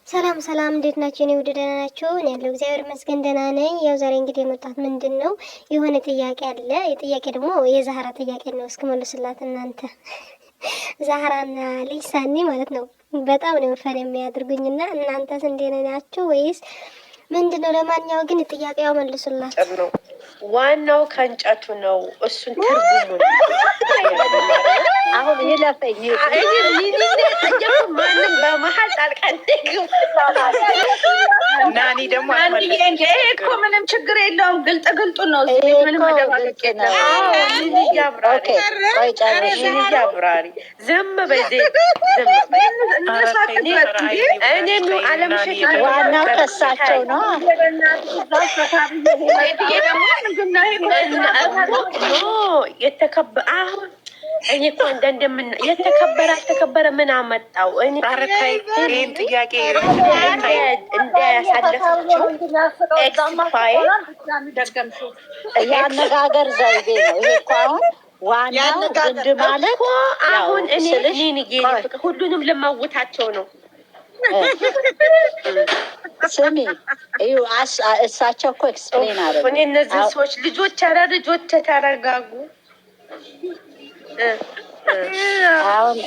ሰላም ሰላም፣ እንዴት ናችሁ? እኔ ውድ ደህና ናችሁ? እኔ ያለው እግዚአብሔር ይመስገን ደህና ነኝ። ያው ዛሬ እንግዲህ የመጣሁት ምንድን ነው የሆነ ጥያቄ አለ። የጥያቄ ደግሞ የዛህራ ጥያቄ ነው። እስኪ መልሱላት እናንተ። ዛህራና ልጅ ሳኒ ማለት ነው በጣም ነው ፈን የሚያደርጉኝና እናንተስ እንዴት ናችሁ ወይስ ምንድን ነው? ለማንኛውም ግን ጥያቄው መልሱላት ነው። ዋናው ከእንጨቱ ነው። እሱን ትርጉሙ አሁን ይለፈኝ ማንም በመሀል ጣልቃ ናኒ ደግሞ እኮ ምንም ችግር የለውም። ግልጥ ግልጡ ነው። ምንም መደባበቅ የለም። አብራሪ ዝም በዜ እኔ አለምሸት ዋናው ከሳቸው ነው። እኔ እኮ የተከበረ አልተከበረ ምን አመጣው? እኔ ይህን ጥያቄ እንዳያሳለፈችው የአነጋገር ዘይቤ ነው ይሄ እኮ አሁን ዋናው ግንድ ማለት አሁን እኔ ሁሉንም ልመውታቸው ነው። ስሚ እሳቸው እኮ ኤክስፕሌን አደረጉ። እኔ እነዚህ ሰዎች ልጆች ተረጋጉ። አሁን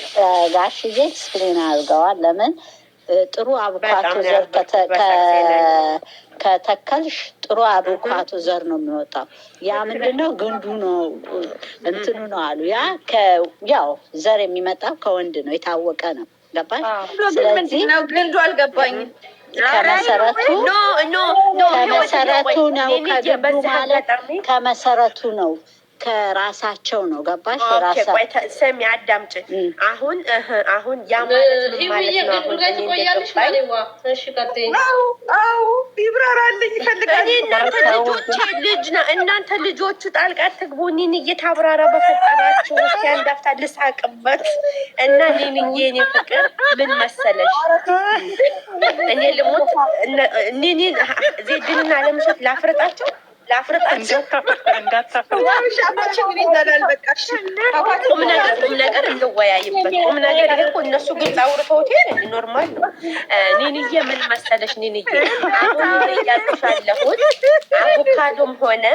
ጋሽዬ ኤክስፕሌን አድርገዋል። ለምን ጥሩ አቮካቶ ዘር ከተከልሽ ጥሩ አቮካቶ ዘር ነው የሚወጣው። ያ ምንድነው ግንዱ ነው እንትኑ ነው አሉ። ያ ያው ዘር የሚመጣው ከወንድ ነው፣ የታወቀ ነው። ገባሽ? ስለዚህ ግንዱ አልገባኝም። ከመሰረቱ ነው ከግንዱ ማለት ከመሰረቱ ነው ከራሳቸው ነው። ገባሽ? ሰሚ አዳምጭ። አሁን ያ ማለት ምን ማለት ነው? ይብራራልኝ ይፈልጋል። እናንተ ልጆቹ ጣልቃ ትግቡ። እኔን እየታብራራ በፈጠራችሁ ውስጥ ያንዳፍታ ልሳቅበት እና እኔ ፍቅር ምን መሰለሽ፣ እኔ ልሞት እኔን ዜድንና ለምሸት ላፍርጣቸው ቁም ነገር እንወያይበት። ቁም ነገር ይሄ እኮ እነሱ ግልጽ አውርተውት ኖርማል ነው። ኒንዬ ምን መሰለሽ፣ ኒንዬ አሁን እያልኩሽ ያለሁት አቮካዶም ሆነ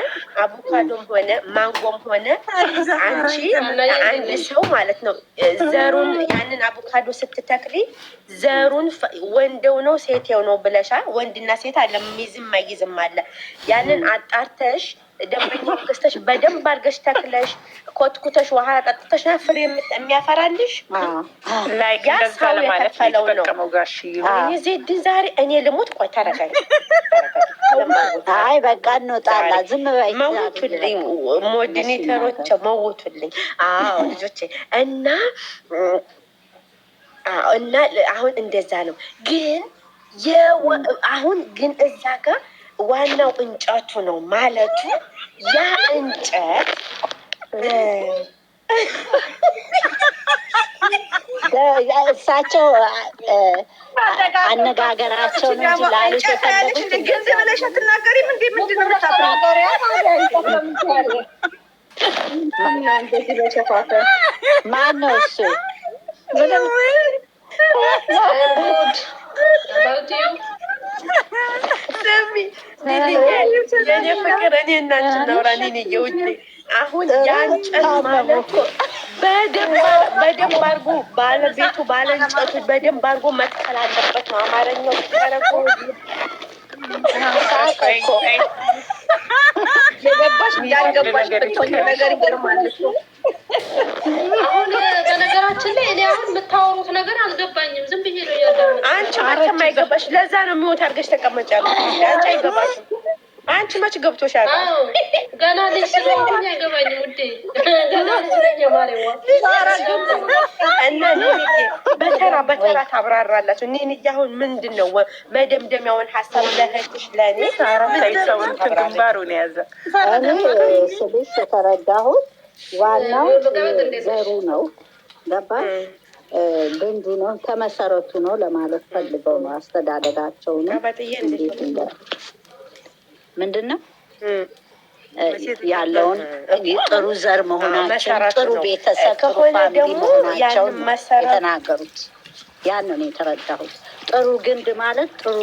ማንጎም ሆነ አንቺ አንድ ሰው ማለት ነው ዘሩን ያንን አቮካዶ ስትተክሊ ዘሩን ወንደው ነው ሴቴው ነው ብለሻል። ወንድና ሴት አለ፣ ሚዝም ማይዝም አለ። ያንን አጣርተሽ ደንበኛ ገዝተሽ በደንብ አድርገሽ ተክለሽ ኮትኩተሽ ውሃ ጠጥተሽ ፍሬ የሚያፈራልሽ ላይ ሰው የተከለው ነው። ዜድን ዛሬ እኔ ልሞት። ቆይ ተረጋጊ። አይ በቃ እንወጣላ። ዝም በይ። መውቱልኝ፣ ሞዲኔተሮች መውቱልኝ። አዎ ልጆቼ እና አሁን እንደዛ ነው። ግን አሁን ግን እዛ ጋር ዋናው እንጨቱ ነው ማለቱ። ያ እንጨት እሳቸው አነጋገራቸው ነው እንጂ ላሉት የፈለጉት ገንዘብ ብለሽ አትናገሪም እንዴ? ምንድን ነው ማን ነው እሱ? የኔ ፍቅር እኔ እናንችን ነውራ ውጭ አሁን ያንጨት ማለቱ በደንብ አድርጎ ባለቤቱ ባለ እንጨቱ በደንብ አድርጎ መትከል አለበት ነው አማርኛው ተረጎ የገባሽ እንዳልገባሽ ነገር ይገርማል። አሁን በነገራችን ላይ እኔ አሁን የምታወሩት ነገር አልገባኝም። ዝም ብዬ ነው ያለው። አንቺ መቼም አይገባሽ። ለዛ ነው የሚወት አድርገሽ ተቀመጫለሽ። አንቺ አይገባሽም። አንቺ መች ገብቶሻል? ገና ልጅ ስለሆንኩኝ አይገባኝም ውዴ። ገና ልጅ ነኝ ማለዋ እና በተራ ታብራራላችሁ። እኔ አሁን ምንድን ነው መደምደሚያውን ሀሳብ ለህትሽ ለእኔ ሰውን ግንባሩን ያዘ። እኔ ስልሽ የተረዳሁት ዋናው ዘሩ ነው። ገባሽ? ግንዱ ነው ከመሰረቱ ነው ለማለት ፈልገው ነው። አስተዳደጋቸው ነው። ምንድን ነው ያለውን ጥሩ ዘር መሆናቸው ጥሩ ቤተሰብ ጥሩ ፋሚሊ መሆናቸውን የተናገሩት። ያን ነው የተረዳሁት። ጥሩ ግንድ ማለት ጥሩ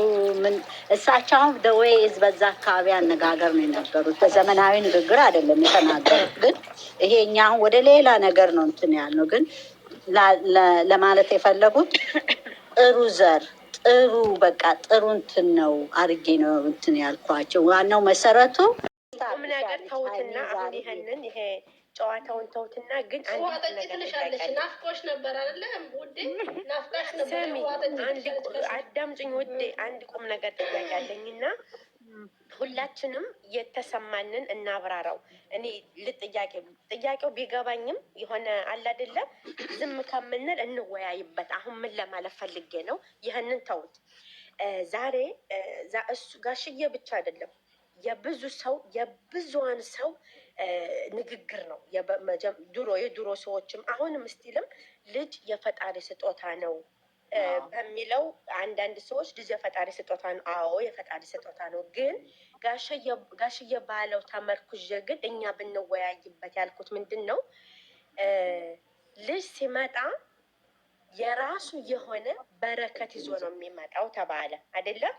ምን እሳቸውም ደዌዝ በዛ አካባቢ አነጋገር ነው የነበሩት። በዘመናዊ ንግግር አይደለም የተናገሩት። ግን ይሄ እኛ አሁን ወደ ሌላ ነገር ነው እንትን ያልነው። ግን ለማለት የፈለጉት ጥሩ ዘር ጥሩ በቃ ጥሩ እንትን ነው አድርጌ ነው እንትን ያልኳቸው። ዋናው መሰረቱ ቁም ነገር ተውትና አሁን ይሄንን ይሄ ጨዋታውን ተውትና ግን ናፍቆሽ ነበር አይደለ ውዴ? ናፍቃሽ ነበር። አዳምጪኝ ውዴ፣ አንድ ቁም ነገር ጥያቄ አለኝና ሁላችንም የተሰማንን እናብራራው። እኔ ጥያቄው ቢገባኝም የሆነ አለ አይደለ ዝም ከምንል እንወያይበት። አሁን ምን ለማለት ፈልጌ ነው? ይህንን ተውት። ዛሬ እሱ ጋሽዬ ብቻ አይደለም የብዙዋን ሰው ንግግር ነው። የድሮ ሰዎችም አሁንም ስቲልም ልጅ የፈጣሪ ስጦታ ነው በሚለው አንዳንድ ሰዎች ልጅ የፈጣሪ ስጦታ ነው። አዎ የፈጣሪ ስጦታ ነው። ግን ጋሽዬ ባለው ተመርኩዤ ግን እኛ ብንወያይበት ያልኩት ምንድን ነው፣ ልጅ ሲመጣ የራሱ የሆነ በረከት ይዞ ነው የሚመጣው ተባለ አይደለም?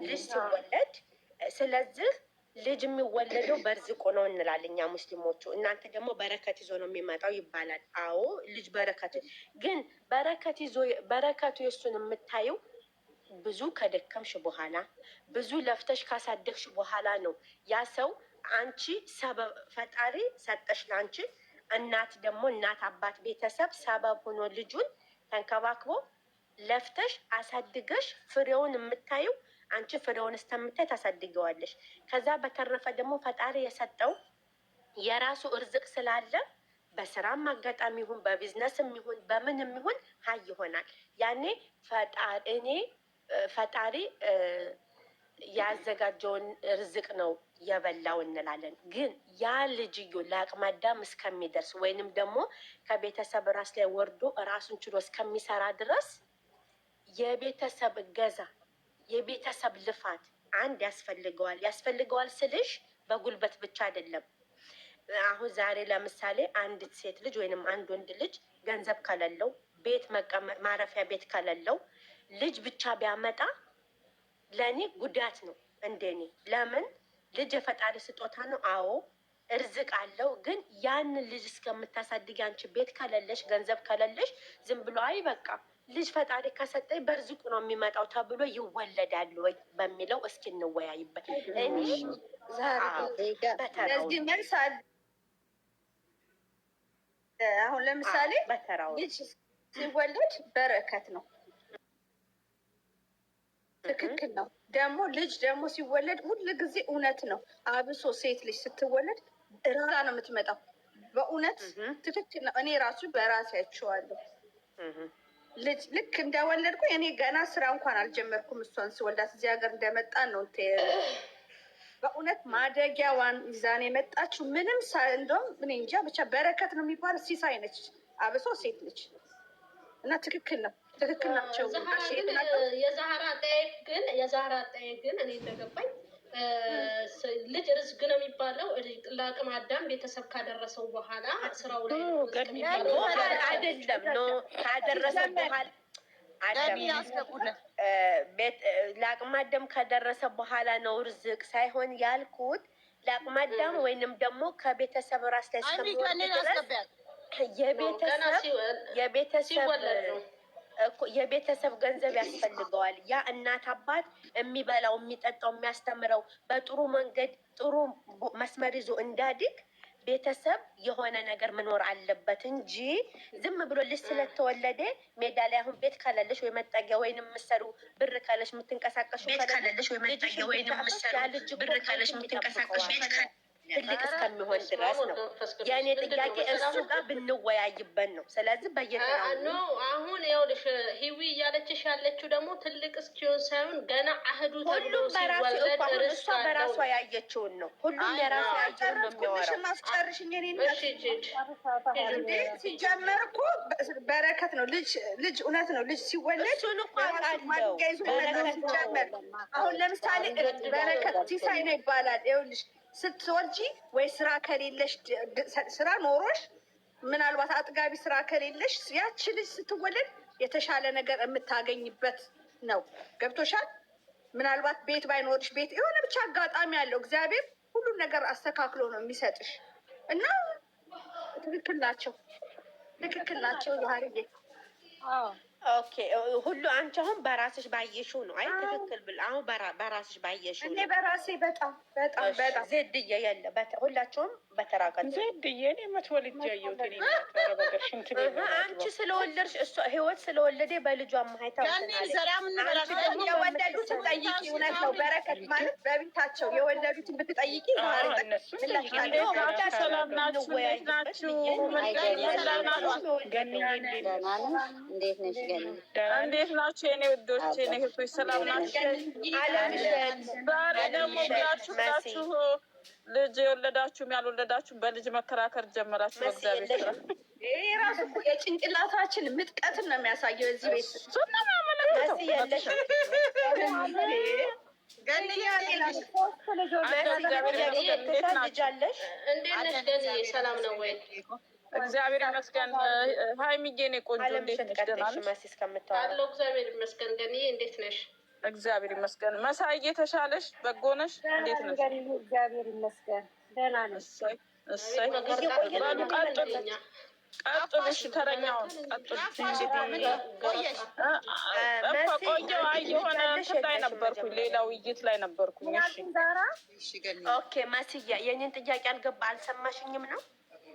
ልጅ ሲወለድ ስለዚህ ልጅ የሚወለደው በርዝቆ ነው እንላለን እኛ ሙስሊሞቹ። እናንተ ደግሞ በረከት ይዞ ነው የሚመጣው ይባላል። አዎ ልጅ በረከት ግን በረከቱ የሱን የምታየው ብዙ ከደከምሽ በኋላ ብዙ ለፍተሽ ካሳደግሽ በኋላ ነው። ያ ሰው አንቺ ሰበብ ፈጣሪ ሰጠሽ ለአንቺ እናት ደግሞ እናት አባት ቤተሰብ ሰበብ ሆኖ ልጁን ተንከባክቦ ለፍተሽ አሳድገሽ ፍሬውን የምታየው አንቺ ፍሬውን እስከምታይ ታሳድገዋለሽ። ከዛ በተረፈ ደግሞ ፈጣሪ የሰጠው የራሱ እርዝቅ ስላለ በስራም አጋጣሚ ይሁን በቢዝነስም ይሁን በምንም ይሁን ሀይ ይሆናል። ያኔ ፈጣሪ ያዘጋጀውን እርዝቅ ነው የበላው እንላለን። ግን ያ ልጅዮ ለአቅመ አዳም እስከሚደርስ ወይንም ደግሞ ከቤተሰብ ራስ ላይ ወርዶ ራሱን ችሎ እስከሚሰራ ድረስ የቤተሰብ እገዛ የቤተሰብ ልፋት አንድ ያስፈልገዋል ስልሽ በጉልበት ብቻ አይደለም። አሁን ዛሬ ለምሳሌ አንዲት ሴት ልጅ ወይንም አንድ ወንድ ልጅ ገንዘብ ከሌለው ቤት መቀመጥ ማረፊያ ቤት ከሌለው ልጅ ብቻ ቢያመጣ ለእኔ ጉዳት ነው እንደኔ። ለምን ልጅ የፈጣሪ ስጦታ ነው። አዎ እርዝቅ አለው። ግን ያንን ልጅ እስከምታሳድግ አንቺ ቤት ከሌለሽ ገንዘብ ከሌለሽ ዝም ብሎ አይ በቃ ልጅ ፈጣሪ ከሰጠኝ በርዝቁ ነው የሚመጣው ተብሎ ይወለዳሉ ወይ በሚለው እስኪ እንወያይበት። እኔ ለዚህ መልስ አሁን ለምሳሌ ልጅ ሲወለድ በረከት ነው፣ ትክክል ነው። ደግሞ ልጅ ደግሞ ሲወለድ ሁል ጊዜ እውነት ነው። አብሶ ሴት ልጅ ስትወለድ እዛ ነው የምትመጣው። በእውነት ትክክል ነው። እኔ ራሱ በራሴ አይቼዋለሁ። ልጅ ልክ እንደወለድኩ እኔ ገና ስራ እንኳን አልጀመርኩም። እሷን ስወልዳት እዚህ ሀገር እንደመጣን ነው በእውነት ማደጊያዋን ይዛን የመጣችው። ምንም እንደውም እኔ እንጃ ብቻ በረከት ነው የሚባለው። ሲሳይ ነች አብሶ ሴት ልጅ እና ትክክል ነው። ትክክል ናቸው። የዛህራ አጠያየቅ ግን እኔ እንደገባኝ ልጅ ርዝቅ ነው የሚባለው ለአቅመ አዳም ቤተሰብ ካደረሰው በኋላ ስራው ላይ አይደለም ነው ካደረሰ በኋላ ለአቅመ አዳም ከደረሰ በኋላ ነው ርዝቅ ሳይሆን ያልኩት ለአቅመ አዳም ወይንም ደግሞ ከቤተሰብ ራስ ላይ የቤተሰብ ገንዘብ ያስፈልገዋል። ያ እናት አባት የሚበላው የሚጠጣው የሚያስተምረው በጥሩ መንገድ ጥሩ መስመር ይዞ እንዳድግ ቤተሰብ የሆነ ነገር መኖር አለበት እንጂ ዝም ብሎ ልጅ ስለተወለደ ሜዳ ላይ አሁን ቤት ከሌለሽ ወይ መጠጊያ ወይንም ምሰሩ ብር ካለሽ የምትንቀሳቀሹ ከሌለሽ ወይ መጠጊያ ወይንም ምሰሩ ብር ካለሽ የምትንቀሳቀሹ ትልቅ እስከሚሆን ድረስ ነው። የእኔ ጥያቄ እሱ ጋር ብንወያይበት ነው። ስለዚህ በየተናኑ አሁን ይኸውልሽ ሂዊ እያለችሽ ያለችው ደግሞ ትልቅ እስኪሆን ሳይሆን ገና አህዱ ሁሉም እሷ በራሷ ያየችውን ነው። ሁሉም የራሷ ያየችውን ነው የሚያወራው። ማስጨርሽኝ ሲጀመር እኮ በረከት ነው። ልጅ እውነት ነው። ልጅ ሲወለድ እሱን እኮ አውቃለሁ። ሲጀመር አሁን ለምሳሌ በረከት ሲሳይ ነው ይባላል። ይኸውልሽ ስትወልጂ ወይ ስራ ከሌለሽ ስራ ኖሮሽ ምናልባት አጥጋቢ ስራ ከሌለሽ ያቺ ልጅ ስትወለድ የተሻለ ነገር የምታገኝበት ነው። ገብቶሻል? ምናልባት ቤት ባይኖርሽ ቤት የሆነ ብቻ አጋጣሚ ያለው እግዚአብሔር ሁሉን ነገር አስተካክሎ ነው የሚሰጥሽ እና ትክክል ናቸው፣ ትክክል ናቸው። ዛሬ ኦኬ ሁሉ አንቺ አሁን በራስሽ ባየሽው ነው። አይ ትክክል ብል አሁን በራስሽ ባየሽው እኔ በራሴ በጣም በጣም በጣም ዜድዬ የለ ሁላቸውም በተራቀል ዜድዬ እኔ መትወልጅ ያየሁት እኔ በረበገር ሽንት ቤት አንቺ ስለወለድሽ እሷ ህይወት ስለወለደ በልጇ ማይታው የወለዱትን ጠይቂ። እውነት ነው። በረከት ማለት በቤታቸው የወለዱትን ብትጠይቂ ሰላም ናችሁ? እንዴት ናችሁ? እንዴት ነሽ? እንዴት ናችሁ የኔ ውዶች የኔ እህቶች? ሰላም ናችሁ? ዛሬ ደግሞ ብላችሁ ልጅ የወለዳችሁም ያልወለዳችሁም በልጅ መከራከር ጀመራችሁ። በእግዚአብሔር ስራ ይሄ ራሱ የጭንቅላታችን ምጥቀትን ነው የሚያሳየው። እዚህ ቤት ሰላም ነው ወይ? እግዚአብሔር ይመስገን። ሀይሚዬ እኔ ቆንጆ እንዴት ነሽ? ደህና ነሽ? አለሁ እግዚአብሔር ይመስገን። ገኒዬ እንዴት ነሽ? እግዚአብሔር ይመስገን። መሳዬ ተሻለሽ? በጎ ነሽ? እንዴት ነሽ? እግዚአብሔር ይመስገን ደህና ነሽ? እሰይ ቀጥሉ። እሺ ተረኛውን ቀጥሉ። ቆየሁ። አይ የሆነ እንትን ላይ ነበርኩኝ፣ ሌላ ውይይት ላይ ነበርኩኝ። እሺ ኦኬ። መስያ የኔን ጥያቄ አልሰማሽኝም ነው?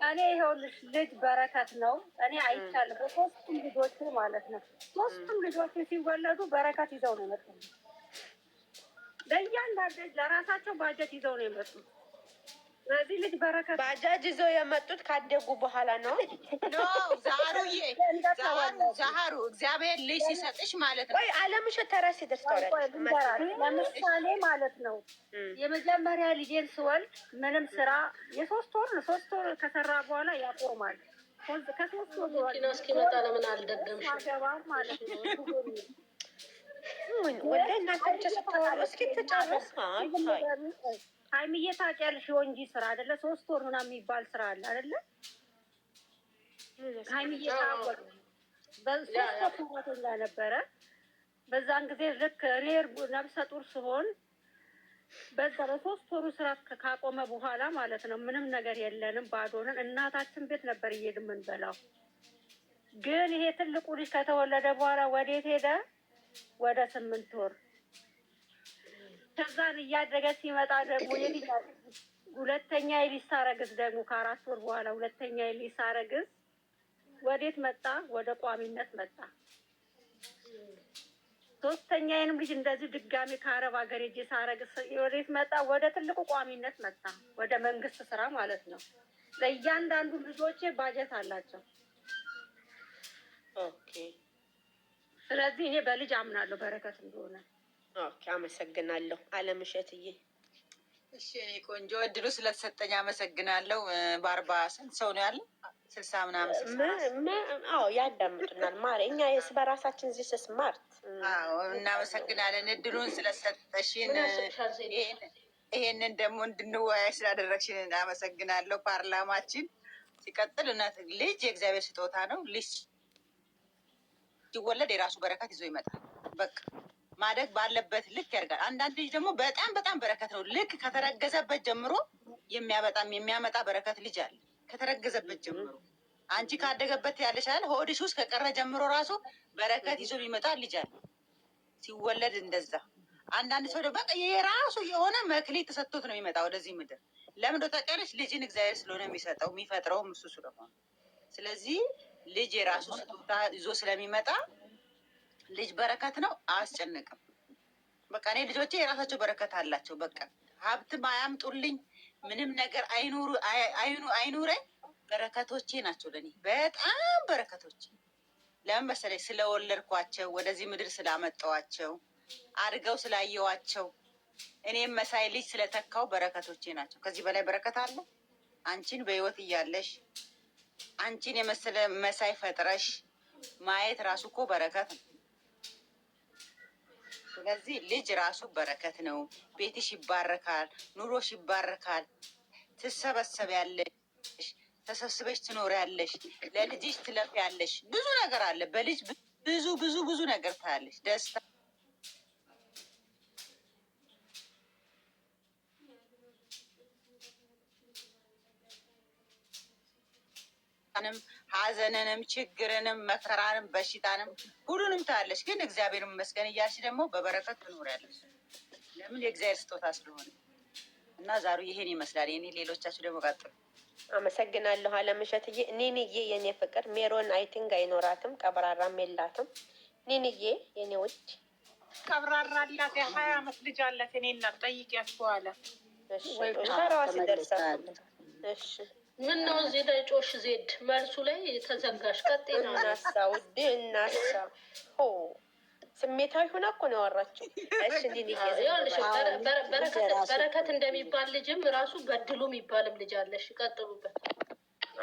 እኔ ይኸውልሽ ልጅ በረከት ነው። እኔ አይቻልም በሶስቱም ልጆች ማለት ነው። ሶስቱም ልጆች ሲወለዱ በረከት ይዘው ነው የመጡት። ለእያንዳንዱ ለራሳቸው ባጀት ይዘው ነው የመጡት። ስለዚህ ልጅ በረከት ባጃጅ ይዘው የመጡት ካደጉ በኋላ ነው። ዛሃሩ እግዚአብሔር ልጅ ሲሰጥሽ ማለት ነው። ወይ አለምሽ ተራሲ ደርሰዋል። ለምሳሌ ማለት ነው የመጀመሪያ ልጄን ስወልድ ምንም ስራ ሶስት ወር ከሰራ በኋላ ያቆማል። ከሶስት ወር እስኪመጣ ለምን አልደገምሽ ማለት ነው። ወደ እናንተ ስተዋሉ እስኪ ተጫረስ ሀይሚዬ ታውቂያለሽ፣ የወንጂ ስራ አይደለ? 3 ወር ምናምን የሚባል ስራ አለ አይደለ? ሀይሚዬ በሶስት ወር ሰራተኛ ነበረ። በዛን ጊዜ ልክ እኔ ነብሰ ጡር ስሆን በዛ በ3 ወሩ ስራ ካቆመ በኋላ ማለት ነው ምንም ነገር የለንም፣ ባዶ ነን። እናታችን ቤት ነበር እየሄድን የምንበላው። ግን ይሄ ትልቁ ልጅ ከተወለደ በኋላ ወዴት ሄደ? ወደ 8 ወር ከዛን እያደገ ሲመጣ ደግሞ ሁለተኛ የሊስ ሳረግዝ ደግሞ ከ4 ወር በኋላ ሁለተኛ የሊስ ሳረግዝ ወዴት መጣ? ወደ ቋሚነት መጣ። ሶስተኛዬንም ልጅ እንደዚህ ድጋሚ ከአረብ ሀገር ሄጄ ሳረግዝ ወዴት መጣ? ወደ ትልቁ ቋሚነት መጣ፣ ወደ መንግስት ስራ ማለት ነው። ለእያንዳንዱ ልጆቼ ባጀት አላቸው። ኦኬ። ስለዚህ እኔ በልጅ አምናለሁ በረከት እንደሆነ። ኦኬ፣ አመሰግናለሁ አለምሸትዬ። እሺ እኔ ቆንጆ እድሉ ስለተሰጠኝ አመሰግናለሁ። በ40 ስንት ሰው ነው ያለው? 60 ምናምን። አዎ ያዳምጡናል። ማሪ እኛ በራሳችን እዚህ ስማርት። አዎ እናመሰግናለን እድሉን ስለሰጠሽን፣ ይሄንን ደግሞ እንድንወያይ ስላደረግሽን አመሰግናለሁ። ፓርላማችን ሲቀጥል እውነት ልጅ የእግዚአብሔር ስጦታ ነው። ልጅ ሲወለድ የራሱ በረከት ይዞ ይመጣል። በቃ ማደግ ባለበት ልክ ያድጋል። አንዳንድ ልጅ ደግሞ በጣም በረከት ነው። ልክ ከተረገዘበት ጀምሮ የሚያመጣ በረከት ልጅ አለ። ከተረገዘበት ጀምሮ አንቺ ካደገበት ያለሻል ሆድሽ ውስጥ ከቀረ ጀምሮ ራሱ በረከት ይዞ የሚመጣ ልጅ አለ ሲወለድ። እንደዛ አንዳንድ ሰው ደግሞ የራሱ የሆነ መክሊት ተሰጥቶት ነው የሚመጣ ወደዚህ ምድር። ለምን ታውቂያለሽ? ልጅን እግዚአብሔር ስለሆነ የሚሰጠው የሚፈጥረውም እሱ ስለሆነ። ስለዚህ ልጅ የራሱ ስጦታ ይዞ ስለሚመጣ ልጅ በረከት ነው። አያስጨንቅም። በቃ እኔ ልጆቼ የራሳቸው በረከት አላቸው። በቃ ሀብትም አያምጡልኝ ምንም ነገር አይኑረኝ፣ በረከቶቼ ናቸው ለእኔ በጣም በረከቶቼ። ለምን መሰለኝ? ስለወለድኳቸው፣ ወደዚህ ምድር ስላመጣዋቸው፣ አድገው ስላየዋቸው፣ እኔም መሳይ ልጅ ስለተካው በረከቶቼ ናቸው። ከዚህ በላይ በረከት አለ? አንቺን በህይወት እያለሽ አንቺን የመሰለ መሳይ ፈጥረሽ ማየት ራሱ እኮ በረከት ነው። ስለዚህ ልጅ ራሱ በረከት ነው። ቤትሽ ይባረካል፣ ኑሮሽ ይባረካል። ትሰበሰቢያለሽ፣ ተሰብስበሽ ትኖሪያለሽ፣ ለልጅሽ ትለፊያለሽ። ብዙ ነገር አለ በልጅ ብዙ ነገር ታያለሽ። ደስታ ሐዘንንም ችግርንም መከራንም በሽታንም ሁሉንም ታያለሽ። ግን እግዚአብሔር ይመስገን እያልሽ ደግሞ በበረከት ትኖሪያለሽ። ለምን የእግዚአብሔር ስጦታ ስለሆነ እና ዛሬ ይሄን ይመስላል። የኔ ሌሎቻችሁ ደግሞ ቀጥሉ። አመሰግናለሁ አለምሸትዬ። ኒንዬ የኔ ፍቅር ሜሮን አይቲንግ አይኖራትም፣ ቀብራራም የላትም። ኒንዬ የኔ ውድ ቀብራራ አላት፣ የ20 ዓመት ልጅ አላት። እኔ እናት ጠይቂያት በኋላ ተራዋ ሲደርሳል። እሺ ምን ነው እዚህ ላይ ጮሽ ዜድ መልሱ ላይ ተዘጋሽ። ቀጤና እናሳ ውዴ እናሳ ሆ ስሜታዊ ሆና እኮ ነው ያወራችው። እሺ ኒንዬ በረከት እንደሚባል ልጅም ራሱ በድሉ የሚባልም ልጅ አለሽ። ቀጥሉበት።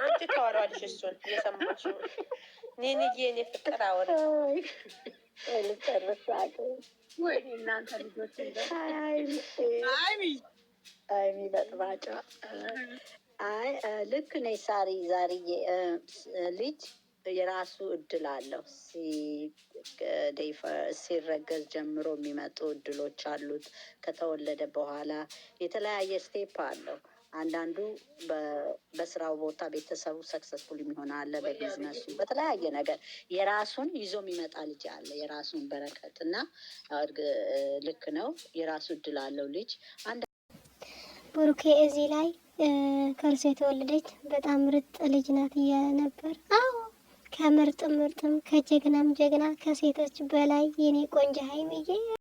አንቺ ታወራለሽ፣ እሱን እየሰማሽ ነው። ኒንዬ እኔ ፍቅር አወሪ ወይ እናንተ ልጆች አይሚ በጥባጫ ልክ ነኝ ሳሪ። ዛሬዬ ልጅ የራሱ እድል አለው። ሲረገዝ ጀምሮ የሚመጡ እድሎች አሉት። ከተወለደ በኋላ የተለያየ ስቴፕ አለው። አንዳንዱ በስራው ቦታ ቤተሰቡ ሰክሰስፉል የሚሆን አለ፣ በቢዝነሱ በተለያየ ነገር የራሱን ይዞ የሚመጣ ልጅ አለ፣ የራሱን በረከት እና ልክ ነው። የራሱ እድል አለው ልጅ። ብሩኬ እዚህ ላይ ከእርሱ የተወለደች በጣም ምርጥ ልጅ ናት እያለ ነበር። አዎ ከምርጥ ምርጥም ከጀግናም ጀግና ከሴቶች በላይ የኔ ቆንጆ ሀይሚዬ